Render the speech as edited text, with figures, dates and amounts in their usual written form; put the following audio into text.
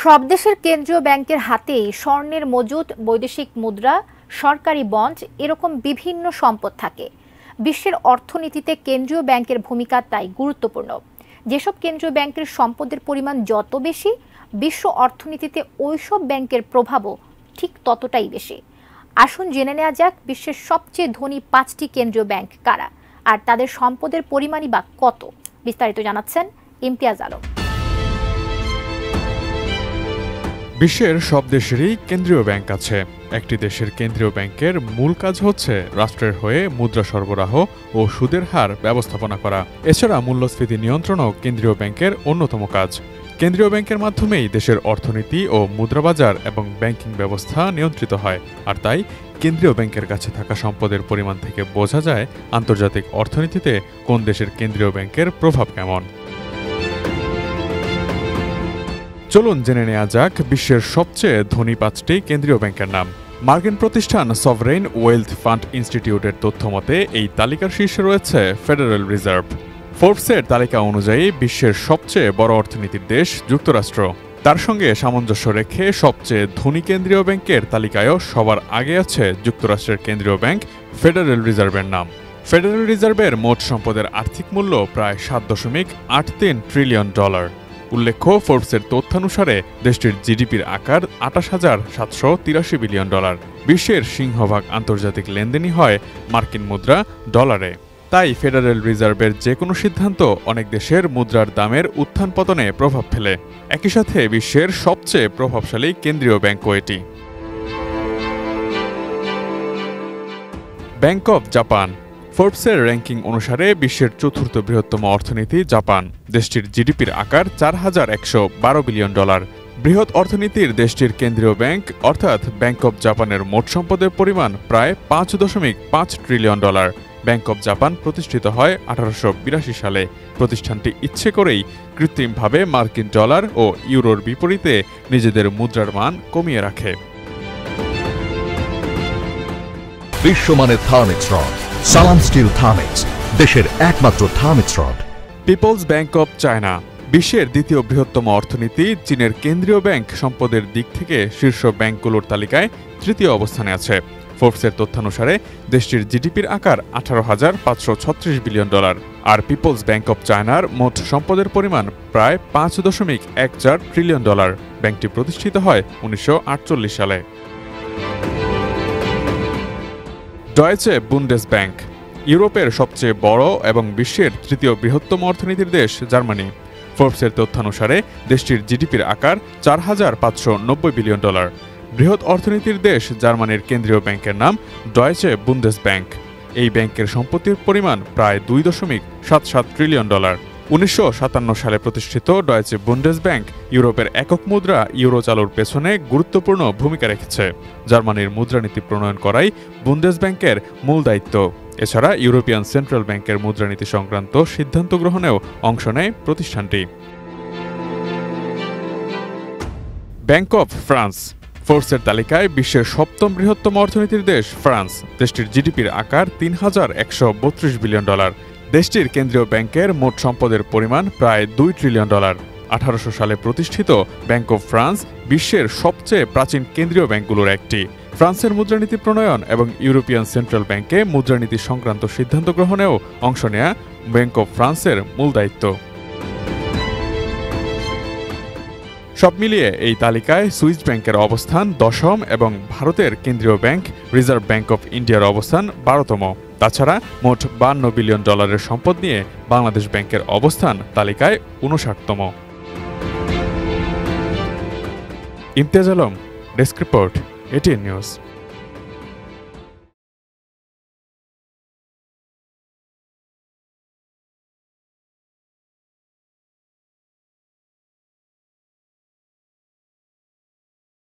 সব দেশের কেন্দ্রীয় ব্যাংকের হাতেই স্বর্ণের মজুদ, বৈদেশিক মুদ্রা, সরকারি বন্ড এরকম বিভিন্ন সম্পদ থাকে। বিশ্বের অর্থনীতিতে কেন্দ্রীয় ব্যাংকের ভূমিকা তাই গুরুত্বপূর্ণ। যেসব কেন্দ্রীয় ব্যাংকের সম্পদের পরিমাণ যত বেশি, বিশ্ব অর্থনীতিতে ওইসব ব্যাংকের প্রভাবও ঠিক ততটাই বেশি। আসুন জেনে নেওয়া যাক বিশ্বের সবচেয়ে ধনী 5টি কেন্দ্রীয় ব্যাংক কারা, আর তাদের সম্পদের পরিমাণই বা কত। বিস্তারিত জানাচ্ছেন ইমতিয়াজ আলম। বিশ্বের সব দেশেরই কেন্দ্রীয় ব্যাংক আছে। একটি দেশের কেন্দ্রীয় ব্যাংকের মূল কাজ হচ্ছে রাষ্ট্রের হয়ে মুদ্রা সরবরাহ ও সুদের হার ব্যবস্থাপনা করা। এছাড়া মূল্যস্ফীতি নিয়ন্ত্রণও কেন্দ্রীয় ব্যাংকের অন্যতম কাজ। কেন্দ্রীয় ব্যাংকের মাধ্যমেই দেশের অর্থনীতি ও মুদ্রাবাজার এবং ব্যাংকিং ব্যবস্থা নিয়ন্ত্রিত হয়। আর তাই কেন্দ্রীয় ব্যাংকের কাছে থাকা সম্পদের পরিমাণ থেকে বোঝা যায় আন্তর্জাতিক অর্থনীতিতে কোন দেশের কেন্দ্রীয় ব্যাংকের প্রভাব কেমন। চলুন জেনে নেওয়া যাক বিশ্বের সবচেয়ে ধনী 5টি কেন্দ্রীয় ব্যাংকের নাম। মার্কিন প্রতিষ্ঠান সভরেইন ওয়েলথ ফান্ড ইনস্টিটিউটের তথ্যমতে এই তালিকার শীর্ষে রয়েছে ফেডারেল রিজার্ভ। ফোর্বসের তালিকা অনুযায়ী বিশ্বের সবচেয়ে বড় অর্থনীতির দেশ যুক্তরাষ্ট্র। তার সঙ্গে সামঞ্জস্য রেখে সবচেয়ে ধনী কেন্দ্রীয় ব্যাংকের তালিকায়ও সবার আগে আছে যুক্তরাষ্ট্রের কেন্দ্রীয় ব্যাংক ফেডারেল রিজার্ভের নাম। ফেডারেল রিজার্ভের মোট সম্পদের আর্থিক মূল্য প্রায় $7.83 ট্রিলিয়ন। উল্লেখ্য, ফোর্বসের তথ্যানুসারে দেশটির জিডিপির আকার $28,783 বিলিয়ন। বিশ্বের সিংহভাগ আন্তর্জাতিক লেনদেনই হয় মার্কিন মুদ্রা, ডলারে। তাই ফেডারেল রিজার্ভের যে কোনো সিদ্ধান্ত অনেক দেশের মুদ্রার দামের উত্থান পতনে প্রভাব ফেলে। একই সাথে বিশ্বের সবচেয়ে প্রভাবশালী কেন্দ্রীয় ব্যাংকও এটি। Bank of Japan. ফোর্বসের র্যাঙ্কিং অনুসারে বিশ্বের চতুর্থ বৃহত্তম অর্থনীতি জাপান। দেশটির জিডিপির আকার $4,112 বিলিয়ন। বৃহৎ অর্থনীতির দেশটির কেন্দ্রীয় ব্যাংক অর্থাৎ ব্যাংক অব জাপানের মোট সম্পদের পরিমাণ প্রায় $5.5 ট্রিলিয়ন। ব্যাংক অব জাপান প্রতিষ্ঠিত হয় 1882 সালে। প্রতিষ্ঠানটি ইচ্ছে করেই কৃত্রিমভাবে মার্কিন ডলার ও ইউরোর বিপরীতে নিজেদের মুদ্রার মান কমিয়ে রাখে। বিশ্বমানের Thermex rod, Salam steel Thermex, দেশের একমাত্র Thermex rod. People's bank of China. বিশ্বের দ্বিতীয় বৃহত্তম অর্থনীতি চীনের কেন্দ্রীয় ব্যাংক সম্পদের দিক থেকে শীর্ষ ব্যাংকগুলোর তালিকায় তৃতীয় অবস্থানে আছে। ফোর্বসের তথ্যানুসারে দেশটির জিডিপির আকার $18,536 বিলিয়ন। আর পিপলস ব্যাংক অব চায়নার মোট সম্পদের পরিমাণ প্রায় $5.14 ট্রিলিয়ন। ব্যাংকটি প্রতিষ্ঠিত হয় 1948 সালে। Deutsche Bundesbank. ইউরোপের সবচেয়ে বড় এবং বিশ্বের তৃতীয় বৃহত্তম অর্থনীতির দেশ জার্মানি। ফোর্বসের তথ্যানুসারে দেশটির জিডিপির আকার $4,590 বিলিয়ন। বৃহৎ অর্থনীতির দেশ জার্মানির কেন্দ্রীয় ব্যাংকের নাম ডয়েচে বুন্ডেস ব্যাংক। এই ব্যাংকের সম্পত্তির পরিমাণ প্রায় $2.77 ট্রিলিয়ন। 1957 সালে প্রতিষ্ঠিত ডয়েচে বুন্ডেস ব্যাংক ইউরোপের একক মুদ্রা ইউরো চালুর পেছনে গুরুত্বপূর্ণ ভূমিকা রেখেছে। জার্মানির মুদ্রানীতি প্রণয়ন করাই বুন্ডেস ব্যাংকের মূল দায়িত্ব। এছাড়া ইউরোপিয়ান সেন্ট্রাল ব্যাংকের মুদ্রানীতি সংক্রান্ত সিদ্ধান্ত গ্রহণেও অংশ নেয় প্রতিষ্ঠানটি। Bank of France. ফোর্বসের তালিকায় বিশ্বের সপ্তম বৃহত্তম অর্থনীতির দেশ ফ্রান্স। দেশটির জিডিপির আকার $3,132 বিলিয়ন। দেশটির কেন্দ্রীয় ব্যাংকের মোট সম্পদের পরিমাণ প্রায় $2 ট্রিলিয়ন। 1800 সালে প্রতিষ্ঠিত ব্যাংক অব ফ্রান্স বিশ্বের সবচেয়ে প্রাচীন কেন্দ্রীয় ব্যাংকগুলোর একটি। ফ্রান্সের মুদ্রানীতি প্রণয়ন এবং ইউরোপিয়ান সেন্ট্রাল ব্যাংকে মুদ্রানীতি সংক্রান্ত সিদ্ধান্ত গ্রহণেও অংশ নেয়া ব্যাংক অব ফ্রান্সের মূল দায়িত্ব। সব মিলিয়ে এই তালিকায় সুইস ব্যাংকের অবস্থান 10ম এবং ভারতের কেন্দ্রীয় ব্যাংক রিজার্ভ ব্যাংক অব ইন্ডিয়ার অবস্থান 12তম। তাছাড়া মোট $52 বিলিয়ন সম্পদ নিয়ে বাংলাদেশ ব্যাংকের অবস্থান তালিকায় 59তম। Imtiaz Alam, desk report, ATN news.